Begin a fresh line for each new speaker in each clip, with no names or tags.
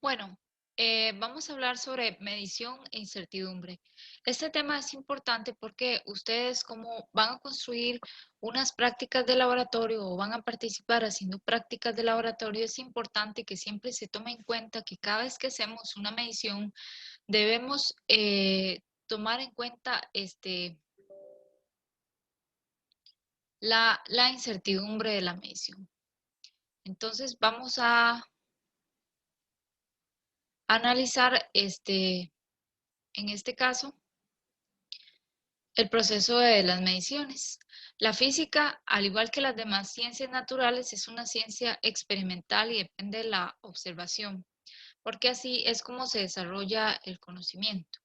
Bueno, vamos a hablar sobre medición e incertidumbre. Este tema es importante porque ustedes como van a construir unas prácticas de laboratorio o van a participar haciendo prácticas de laboratorio, es importante que siempre se tome en cuenta que cada vez que hacemos una medición debemos tomar en cuenta la incertidumbre de la medición. Entonces vamos a analizar en este caso el proceso de las mediciones. La física, al igual que las demás ciencias naturales, es una ciencia experimental y depende de la observación, porque así es como se desarrolla el conocimiento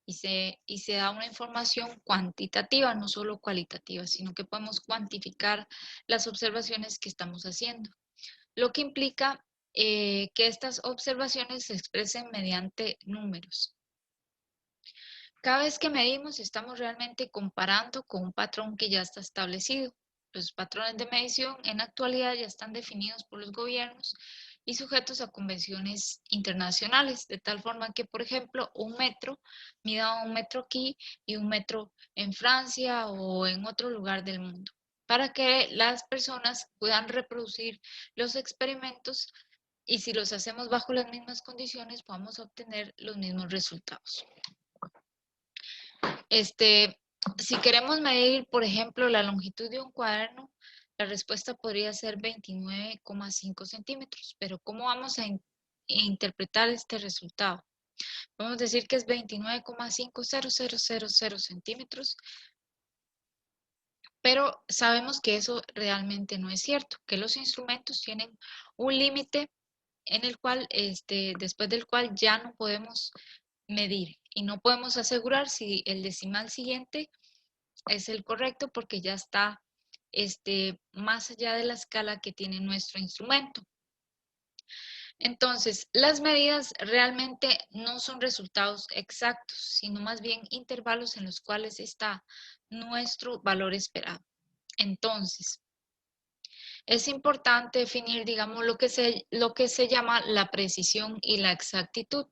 y se da una información cuantitativa, no solo cualitativa, sino que podemos cuantificar las observaciones que estamos haciendo, lo que implica que estas observaciones se expresen mediante números. Cada vez que medimos, estamos realmente comparando con un patrón que ya está establecido. Los patrones de medición en la actualidad ya están definidos por los gobiernos y sujetos a convenciones internacionales, de tal forma que, por ejemplo, un metro mida un metro aquí y un metro en Francia o en otro lugar del mundo, para que las personas puedan reproducir los experimentos y si los hacemos bajo las mismas condiciones, podamos obtener los mismos resultados. Este, si queremos medir, por ejemplo, la longitud de un cuaderno, la respuesta podría ser 29,5 centímetros, pero ¿cómo vamos a interpretar este resultado? Vamos a decir que es 29,50000 centímetros, pero sabemos que eso realmente no es cierto, que los instrumentos tienen un límite en el cual, después del cual ya no podemos medir y no podemos asegurar si el decimal siguiente es el correcto porque ya está más allá de la escala que tiene nuestro instrumento. Entonces, las medidas realmente no son resultados exactos, sino más bien intervalos en los cuales está nuestro valor esperado. Entonces, es importante definir, digamos, lo que se llama la precisión y la exactitud.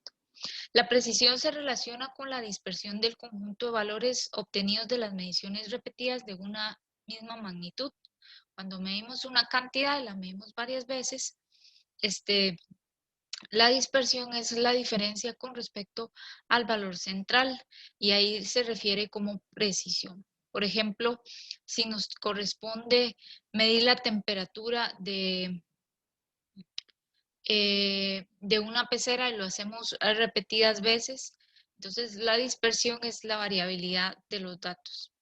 La precisión se relaciona con la dispersión del conjunto de valores obtenidos de las mediciones repetidas de una misma magnitud. Cuando medimos una cantidad y la medimos varias veces, la dispersión es la diferencia con respecto al valor central y ahí se refiere como precisión. Por ejemplo, si nos corresponde medir la temperatura de una pecera y lo hacemos repetidas veces, entonces la dispersión es la variabilidad de los datos.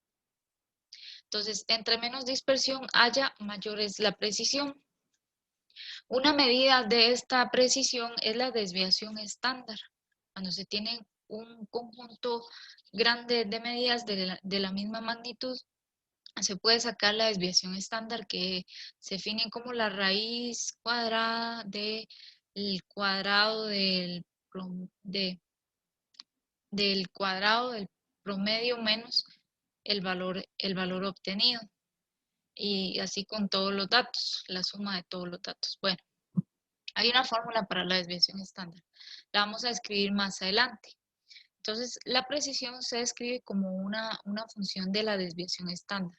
Entonces, entre menos dispersión haya, mayor es la precisión. Una medida de esta precisión es la desviación estándar. Cuando se tiene un conjunto grande de medidas de la misma magnitud, se puede sacar la desviación estándar que se define como la raíz cuadrada del cuadrado del cuadrado del promedio menos el valor obtenido. Y así con todos los datos, la suma de todos los datos. Bueno, hay una fórmula para la desviación estándar. La vamos a escribir más adelante. Entonces, la precisión se describe como una función de la desviación estándar.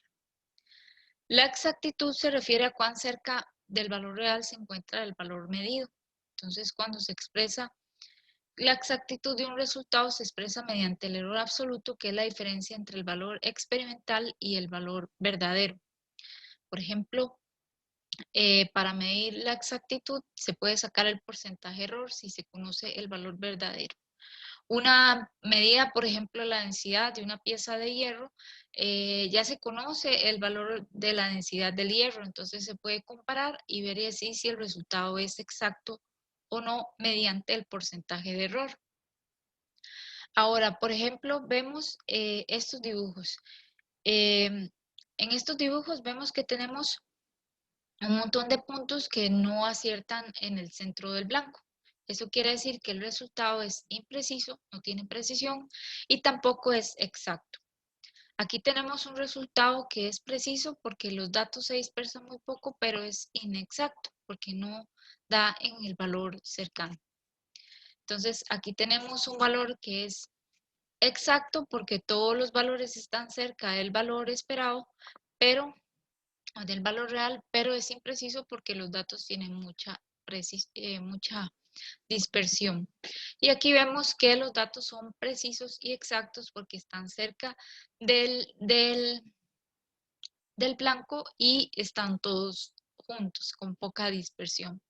La exactitud se refiere a cuán cerca del valor real se encuentra el valor medido. Entonces, cuando se expresa la exactitud de un resultado, se expresa mediante el error absoluto, que es la diferencia entre el valor experimental y el valor verdadero. Por ejemplo, para medir la exactitud se puede sacar el porcentaje de error si se conoce el valor verdadero. Una medida, por ejemplo, la densidad de una pieza de hierro, ya se conoce el valor de la densidad del hierro, entonces se puede comparar y ver así si el resultado es exacto o no mediante el porcentaje de error. Ahora, por ejemplo, vemos estos dibujos. En estos dibujos vemos que tenemos un montón de puntos que no aciertan en el centro del blanco. Eso quiere decir que el resultado es impreciso, no tiene precisión y tampoco es exacto. Aquí tenemos un resultado que es preciso porque los datos se dispersan muy poco, pero es inexacto porque no da en el valor cercano. Entonces, aquí tenemos un valor que es exacto porque todos los valores están cerca del valor esperado, pero del valor real, pero es impreciso porque los datos tienen mucha dispersión. Y aquí vemos que los datos son precisos y exactos porque están cerca del blanco y están todos juntos, con poca dispersión.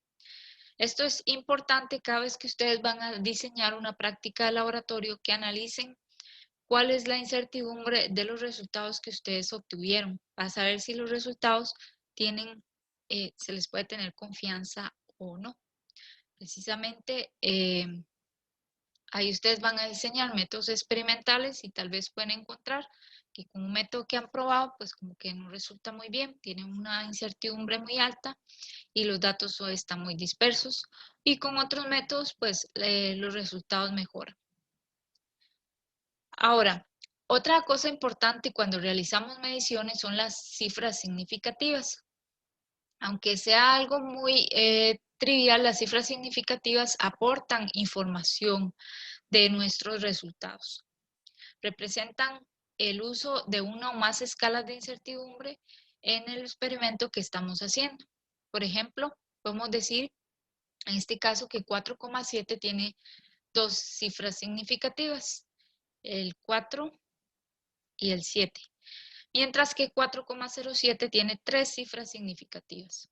Esto es importante cada vez que ustedes van a diseñar una práctica de laboratorio, que analicen cuál es la incertidumbre de los resultados que ustedes obtuvieron, para saber si los resultados tienen, se les puede tener confianza o no. Precisamente ahí ustedes van a diseñar métodos experimentales y tal vez pueden encontrar que con un método que han probado, pues como que no resulta muy bien, tienen una incertidumbre muy alta y los datos están muy dispersos, y con otros métodos, pues los resultados mejoran. Ahora, otra cosa importante cuando realizamos mediciones son las cifras significativas. Aunque sea algo muy trivial, las cifras significativas aportan información de nuestros resultados. Representan el uso de una o más escalas de incertidumbre en el experimento que estamos haciendo. Por ejemplo, podemos decir en este caso que 4,7 tiene dos cifras significativas, el 4 y el 7, mientras que 4,07 tiene tres cifras significativas.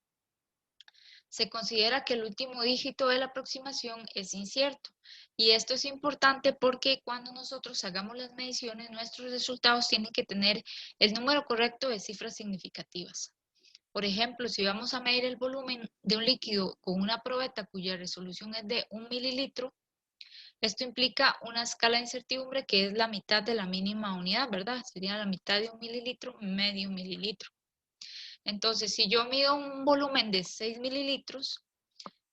Se considera que el último dígito de la aproximación es incierto, y esto es importante porque cuando nosotros hagamos las mediciones, nuestros resultados tienen que tener el número correcto de cifras significativas. Por ejemplo, si vamos a medir el volumen de un líquido con una probeta cuya resolución es de 1 mililitro, esto implica una escala de incertidumbre que es la mitad de la mínima unidad, ¿verdad? Sería la mitad de 1 mililitro, medio mililitro. Entonces, si yo mido un volumen de 6 mililitros,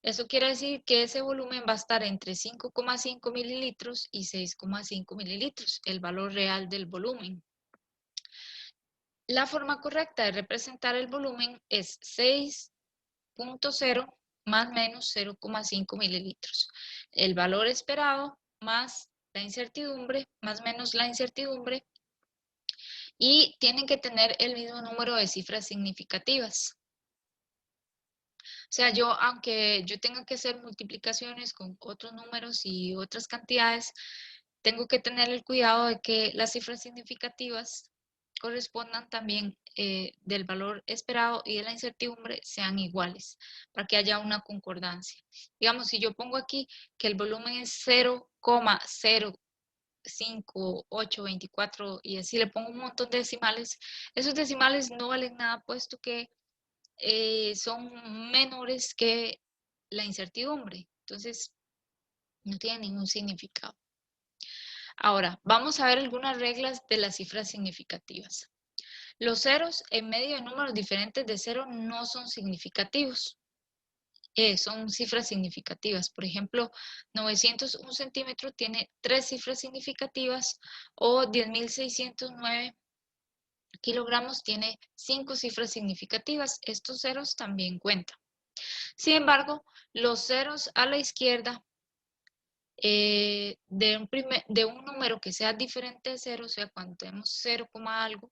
eso quiere decir que ese volumen va a estar entre 5,5 mililitros y 6,5 mililitros, el valor real del volumen. La forma correcta de representar el volumen es 6,0 más menos 0,5 mililitros. El valor esperado más la incertidumbre, más menos la incertidumbre, y tienen que tener el mismo número de cifras significativas. O sea, aunque yo tenga que hacer multiplicaciones con otros números y otras cantidades, tengo que tener el cuidado de que las cifras significativas correspondan también del valor esperado y de la incertidumbre sean iguales, para que haya una concordancia. Digamos, si yo pongo aquí que el volumen es 0,05,824 y así le pongo un montón de decimales, esos decimales no valen nada puesto que son menores que la incertidumbre. Entonces, no tiene ningún significado. Ahora, vamos a ver algunas reglas de las cifras significativas. Los ceros en medio de números diferentes de cero no son significativos. Son cifras significativas. Por ejemplo, 901 centímetros tiene tres cifras significativas, o 10.609 kilogramos tiene 5 cifras significativas. Estos ceros también cuentan. Sin embargo, los ceros a la izquierda de un número que sea diferente de 0, o sea, cuando tenemos 0, algo,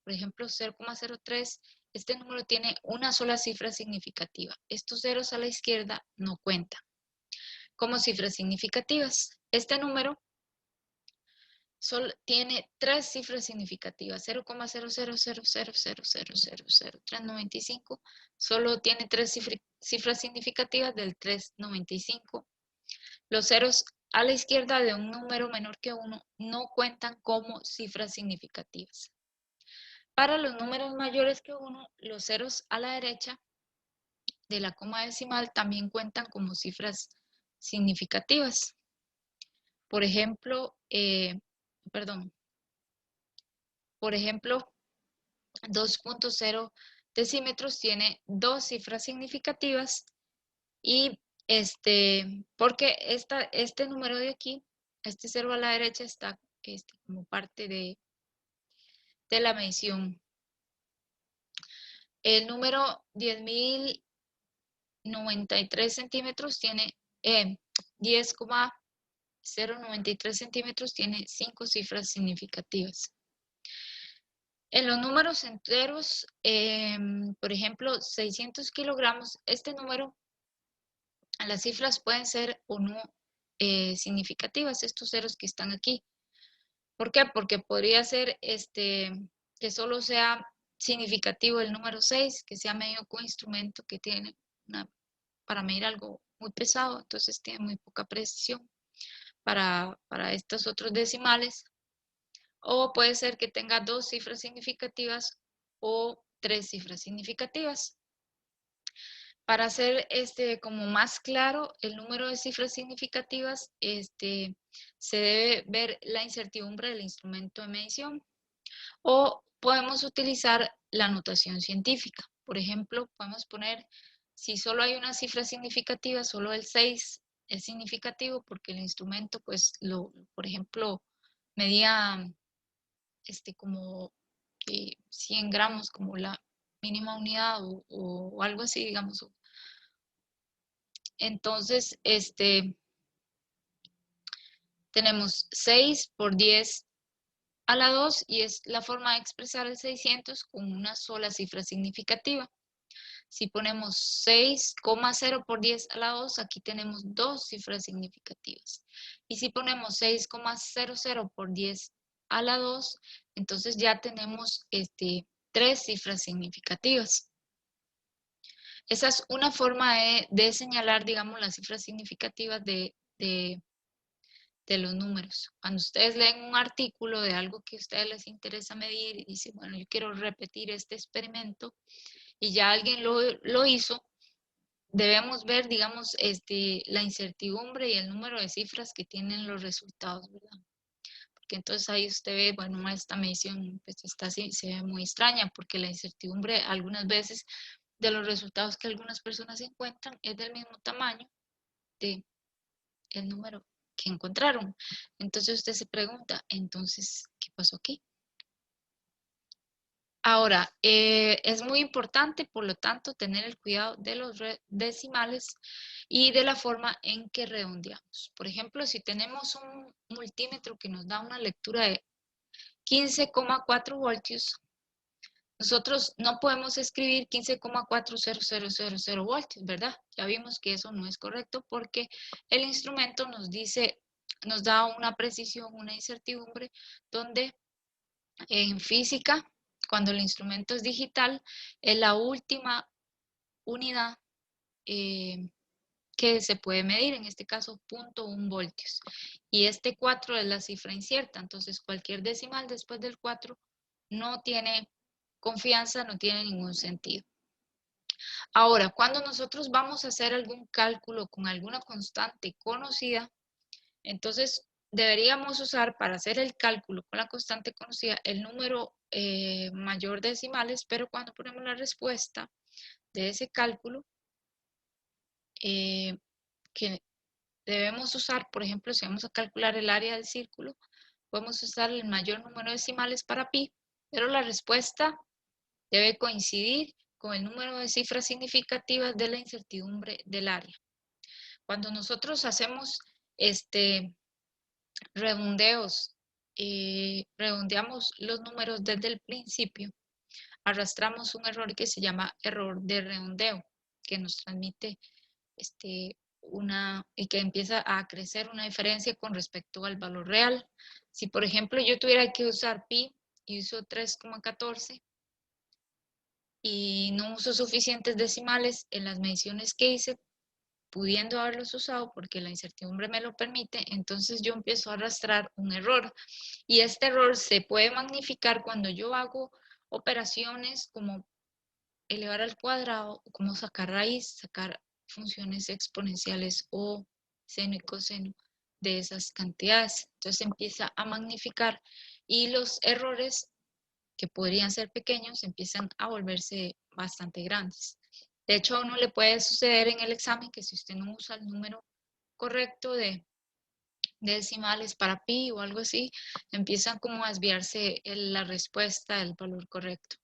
por ejemplo 0,03, este número tiene una sola cifra significativa. Estos ceros a la izquierda no cuentan como cifras significativas. Este número solo tiene tres cifras significativas, 0,00000000395, solo tiene tres cifras significativas del 395. Los ceros a la izquierda de un número menor que 1 no cuentan como cifras significativas. Para los números mayores que 1, los ceros a la derecha de la coma decimal también cuentan como cifras significativas. Por ejemplo, 2.0 decímetros tiene dos cifras significativas, y porque este número de aquí, este cero a la derecha, está como parte de la medición. El número 10.093 centímetros tiene 10,0 0,93 centímetros tiene 5 cifras significativas. En los números enteros, por ejemplo, 600 kilogramos, este número, las cifras pueden ser o no significativas, estos ceros que están aquí. ¿Por qué? Porque podría ser que solo sea significativo el número 6, que sea medido con instrumento que tiene para medir algo muy pesado, entonces tiene muy poca precisión para estos otros decimales. O puede ser que tenga 2 cifras significativas o 3 cifras significativas. Para hacer como más claro el número de cifras significativas, se debe ver la incertidumbre del instrumento de medición. O podemos utilizar la notación científica. Por ejemplo, podemos poner, si solo hay una cifra significativa, solo el 6 es significativo porque el instrumento, pues, por ejemplo, medía como 100 gramos como la mínima unidad o algo así, digamos. Entonces, tenemos 6 por 10 a la 2 y es la forma de expresar el 600 con una sola cifra significativa. Si ponemos 6,0 por 10 a la 2, aquí tenemos 2 cifras significativas. Y si ponemos 6,00 por 10 a la 2, entonces ya tenemos 3 cifras significativas. Esa es una forma de señalar, digamos, las cifras significativas de los números. Cuando ustedes leen un artículo de algo que a ustedes les interesa medir y dicen, bueno, yo quiero repetir este experimento y ya alguien lo hizo, debemos ver, digamos, la incertidumbre y el número de cifras que tienen los resultados, ¿verdad? Porque entonces ahí usted ve, bueno, esta medición pues está así, se ve muy extraña porque la incertidumbre algunas veces de los resultados que algunas personas encuentran es del mismo tamaño de el número que encontraron. Entonces usted se pregunta, entonces, ¿qué pasó aquí? Ahora, es muy importante, por lo tanto, tener el cuidado de los decimales y de la forma en que redondeamos. Por ejemplo, si tenemos un multímetro que nos da una lectura de 15,4 voltios, nosotros no podemos escribir 15,40000 voltios, ¿verdad? Ya vimos que eso no es correcto porque el instrumento nos dice, nos da una precisión, una incertidumbre, donde en física, cuando el instrumento es digital, es la última unidad que se puede medir, en este caso 0,1 voltios. Y 4 es la cifra incierta, entonces cualquier decimal después del 4 no tiene confianza, no tiene ningún sentido. Ahora, cuando nosotros vamos a hacer algún cálculo con alguna constante conocida, entonces deberíamos usar para hacer el cálculo con la constante conocida el número mayor de decimales, pero cuando ponemos la respuesta de ese cálculo, que debemos usar, por ejemplo, si vamos a calcular el área del círculo, podemos usar el mayor número de decimales para pi, pero la respuesta debe coincidir con el número de cifras significativas de la incertidumbre del área. Cuando nosotros hacemos redondeos, redondeamos los números desde el principio, arrastramos un error que se llama error de redondeo, que nos transmite y que empieza a crecer una diferencia con respecto al valor real. Si por ejemplo yo tuviera que usar pi y uso 3,14 y no uso suficientes decimales en las mediciones que hice, pudiendo haberlos usado porque la incertidumbre me lo permite, entonces yo empiezo a arrastrar un error. Y este error se puede magnificar cuando yo hago operaciones como elevar al cuadrado, como sacar raíz, sacar funciones exponenciales o seno y coseno de esas cantidades. Entonces empieza a magnificar y los errores que podrían ser pequeños empiezan a volverse bastante grandes. De hecho, a uno le puede suceder en el examen que si usted no usa el número correcto de decimales para pi o algo así, empiezan como a desviarse la respuesta del valor correcto.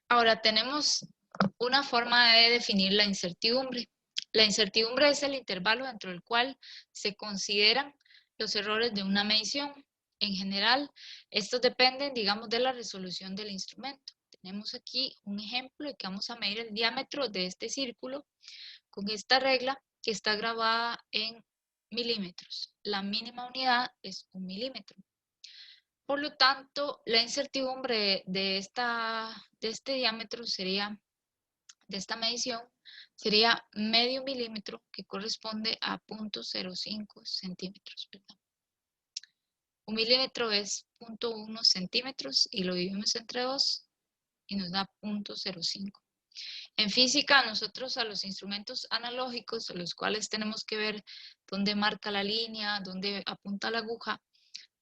Ahora tenemos una forma de definir la incertidumbre. La incertidumbre es el intervalo dentro del cual se consideran los errores de una medición. En general, estos dependen, digamos, de la resolución del instrumento. Tenemos aquí un ejemplo de que vamos a medir el diámetro de este círculo con esta regla que está grabada en milímetros. La mínima unidad es 1 milímetro. Por lo tanto, la incertidumbre de este diámetro sería, de esta medición, sería medio milímetro, que corresponde a 0.05 centímetros, ¿verdad? 1 milímetro es 0.1 centímetros y lo dividimos entre 2 y nos da 0.05. En física, nosotros a los instrumentos analógicos, a los cuales tenemos que ver dónde marca la línea, dónde apunta la aguja,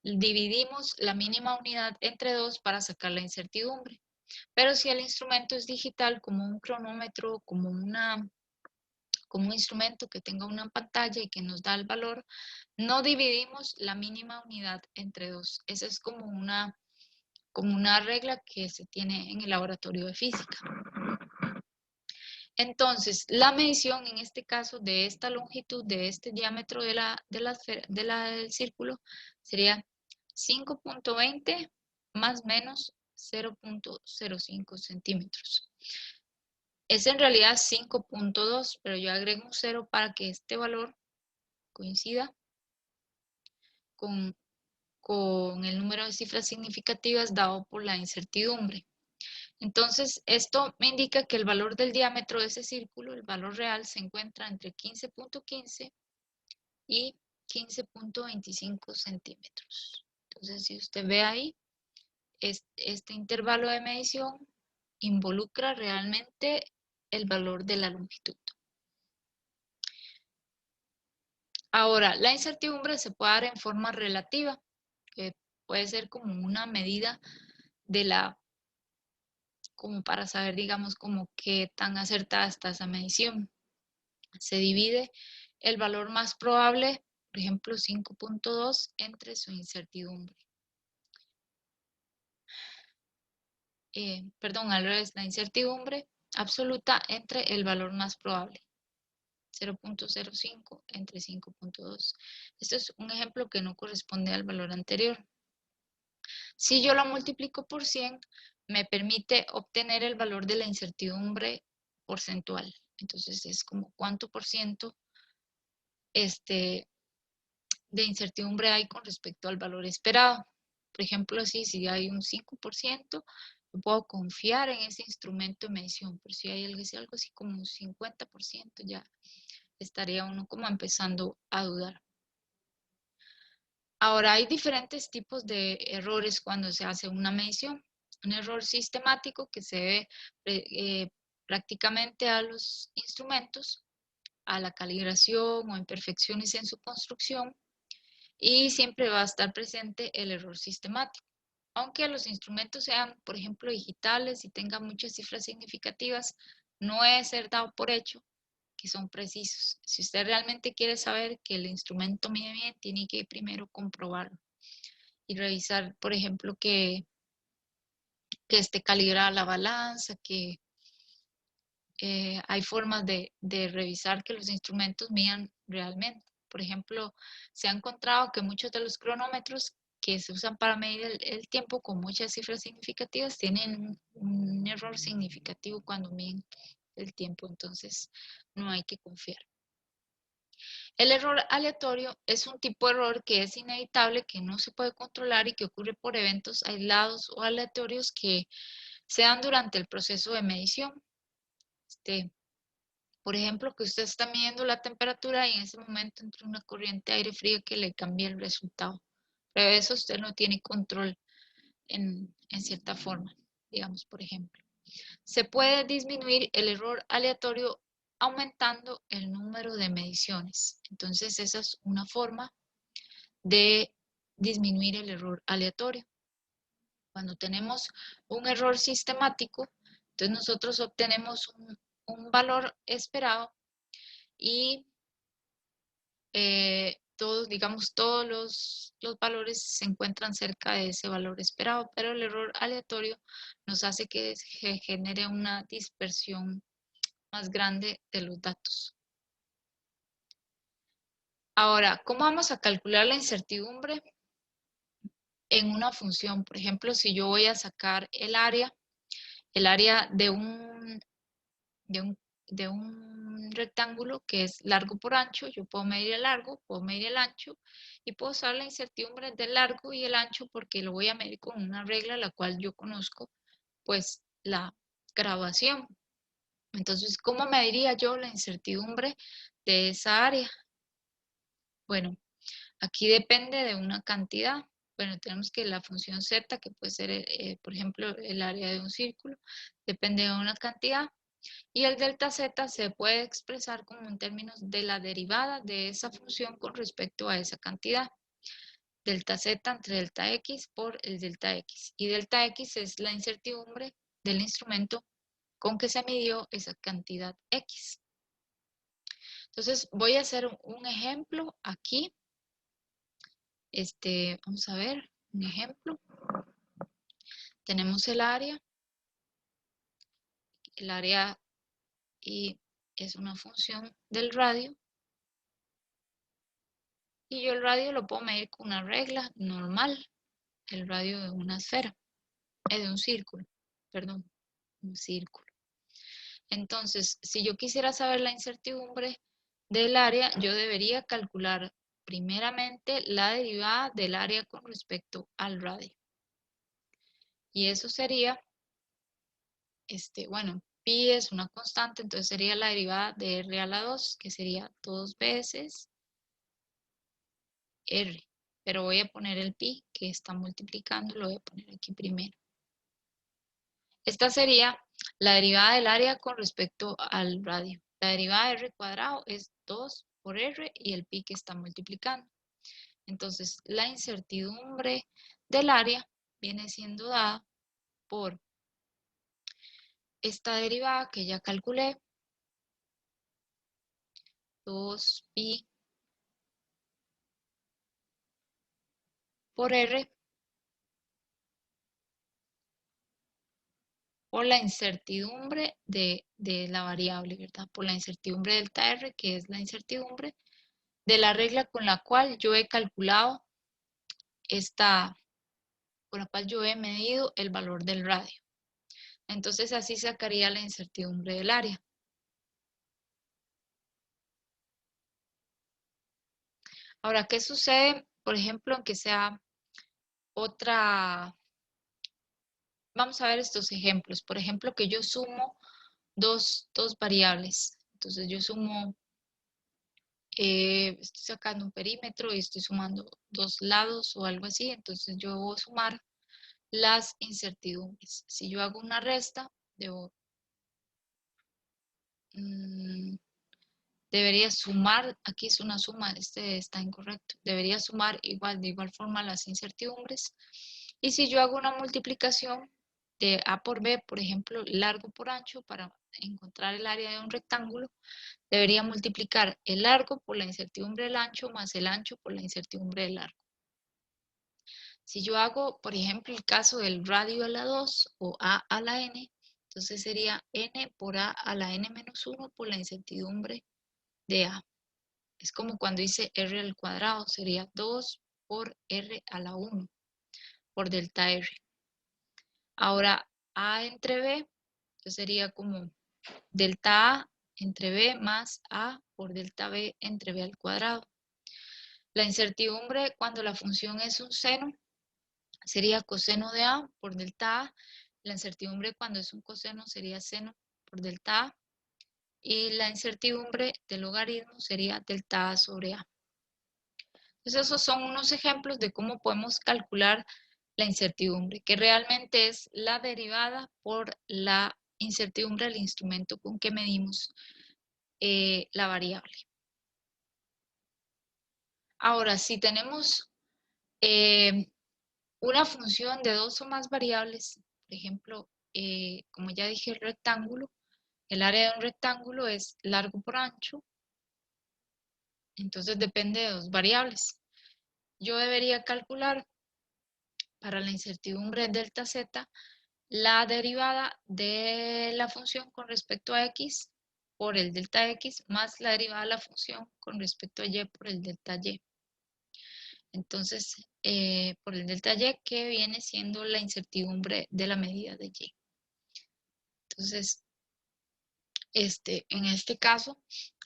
dividimos la mínima unidad entre 2 para sacar la incertidumbre. Pero si el instrumento es digital, como un cronómetro, como un instrumento que tenga una pantalla y que nos da el valor, no dividimos la mínima unidad entre 2. Esa es como una regla que se tiene en el laboratorio de física. Entonces, la medición en este caso de esta longitud, de este diámetro del círculo, sería 5.20 más menos 0.05 centímetros. Es en realidad 5.2, pero yo agrego un 0 para que este valor coincida con el número de cifras significativas dado por la incertidumbre. Entonces, esto me indica que el valor del diámetro de ese círculo, el valor real, se encuentra entre 15.15 y 15.25 centímetros. Entonces, si usted ve ahí, este intervalo de medición involucra realmente el valor de la longitud. Ahora, la incertidumbre se puede dar en forma relativa, que puede ser como una medida de como para saber, digamos, como qué tan acertada está esa medición. Se divide el valor más probable, por ejemplo 5.2, entre su incertidumbre. Perdón, al revés, la incertidumbre absoluta entre el valor más probable. 0.05 entre 5.2. Este es un ejemplo que no corresponde al valor anterior. Si yo lo multiplico por 100, me permite obtener el valor de la incertidumbre porcentual. Entonces es como cuánto por ciento de incertidumbre hay con respecto al valor esperado. Por ejemplo, si hay un 5%, yo puedo confiar en ese instrumento de medición, pero si hay algo así como un 50%, ya estaría uno como empezando a dudar. Ahora, hay diferentes tipos de errores cuando se hace una medición. Un error sistemático que se debe prácticamente a los instrumentos, a la calibración o imperfecciones en su construcción, y siempre va a estar presente el error sistemático. Aunque los instrumentos sean, por ejemplo, digitales y tengan muchas cifras significativas, no es ser dado por hecho que son precisos. Si usted realmente quiere saber que el instrumento mide bien, tiene que primero comprobarlo y revisar, por ejemplo, que esté calibrada la balanza, que hay formas de revisar que los instrumentos midan realmente. Por ejemplo, se ha encontrado que muchos de los cronómetros que se usan para medir el tiempo con muchas cifras significativas tienen un error significativo cuando miden el tiempo, entonces no hay que confiar. El error aleatorio es un tipo de error que es inevitable, que no se puede controlar y que ocurre por eventos aislados o aleatorios que se dan durante el proceso de medición. Por ejemplo, que usted está midiendo la temperatura y en ese momento entra una corriente de aire frío que le cambia el resultado. Pero eso usted no tiene control en cierta forma, digamos, por ejemplo. Se puede disminuir el error aleatorio aumentando el número de mediciones. Entonces, esa es una forma de disminuir el error aleatorio. Cuando tenemos un error sistemático, entonces nosotros obtenemos un valor esperado y todos los valores se encuentran cerca de ese valor esperado, pero el error aleatorio nos hace que se genere una dispersión más grande de los datos. Ahora, ¿cómo vamos a calcular la incertidumbre en una función? Por ejemplo, si yo voy a sacar el área de de un, de un rectángulo que es largo por ancho, yo puedo medir el largo, puedo medir el ancho y puedo usar la incertidumbre del largo y el ancho porque lo voy a medir con una regla la cual yo conozco, pues la graduación. Entonces, ¿cómo mediría yo la incertidumbre de esa área? Bueno, aquí depende de una cantidad. Bueno, tenemos que la función z, que puede ser, por ejemplo, el área de un círculo, depende de una cantidad. Y el delta z se puede expresar como en términos de la derivada de esa función con respecto a esa cantidad. Delta z entre delta x por el delta x. Y delta x es la incertidumbre del instrumento con que se midió esa cantidad x. Entonces voy a hacer un ejemplo aquí. Vamos a ver un ejemplo. Tenemos el área y es una función del radio. Y yo el radio lo puedo medir con una regla normal, el radio de una esfera, de un círculo, perdón, un círculo. Entonces, si yo quisiera saber la incertidumbre del área, yo debería calcular primeramente la derivada del área con respecto al radio. Y eso sería, bueno, pi es una constante, entonces sería la derivada de r a la 2, que sería 2 veces r. Pero voy a poner el pi, que está multiplicando, lo voy a poner aquí primero. Esta sería la derivada del área con respecto al radio. La derivada de r cuadrado es 2 por r y el pi que está multiplicando. Entonces, la incertidumbre del área viene siendo dada por esta derivada que ya calculé, 2pi por r, por la incertidumbre de la variable, ¿verdad? Por la incertidumbre delta r, que es la incertidumbre de la regla con la cual yo he calculado con la cual yo he medido el valor del radio. Entonces así sacaría la incertidumbre del área. Ahora, ¿qué sucede, por ejemplo, aunque sea otra? Vamos a ver estos ejemplos. Por ejemplo, que yo sumo dos variables. Entonces yo sumo, estoy sacando un perímetro y estoy sumando dos lados o algo así. Entonces yo voy a sumar las incertidumbres. Si yo hago una resta, debería sumar, aquí es una suma, está incorrecto, debería sumar de igual forma las incertidumbres. Y si yo hago una multiplicación de A por B, por ejemplo, largo por ancho, para encontrar el área de un rectángulo, debería multiplicar el largo por la incertidumbre del ancho más el ancho por la incertidumbre del largo. Si yo hago, por ejemplo, el caso del radio a la 2 o A a la n, entonces sería n por A a la n menos 1 por la incertidumbre de A. Es como cuando dice r al cuadrado, sería 2 por r a la 1 por delta r. Ahora, A entre B, entonces sería como delta A entre B más A por delta B entre B al cuadrado. La incertidumbre cuando la función es un seno sería coseno de A por delta A. La incertidumbre cuando es un coseno sería seno por delta A. Y la incertidumbre del logaritmo sería delta A sobre A. Entonces esos son unos ejemplos de cómo podemos calcular la incertidumbre, que realmente es la derivada por la incertidumbre del instrumento con que medimos la variable. Ahora, si tenemos una función de dos o más variables, por ejemplo, como ya dije, el rectángulo, el área de un rectángulo es largo por ancho, entonces depende de dos variables. Yo debería calcular para la incertidumbre delta z la derivada de la función con respecto a x por el delta x más la derivada de la función con respecto a y por el delta y. Entonces, por el delta y, que viene siendo la incertidumbre de la medida de y. Entonces, en este caso,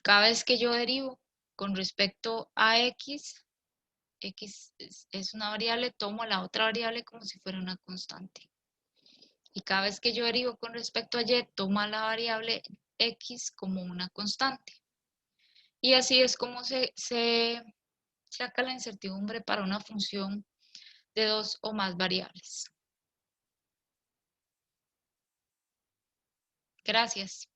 cada vez que yo derivo con respecto a x, x es una variable, tomo la otra variable como si fuera una constante. Y cada vez que yo derivo con respecto a y, tomo la variable x como una constante. Y así es como se saca la incertidumbre para una función de dos o más variables. Gracias.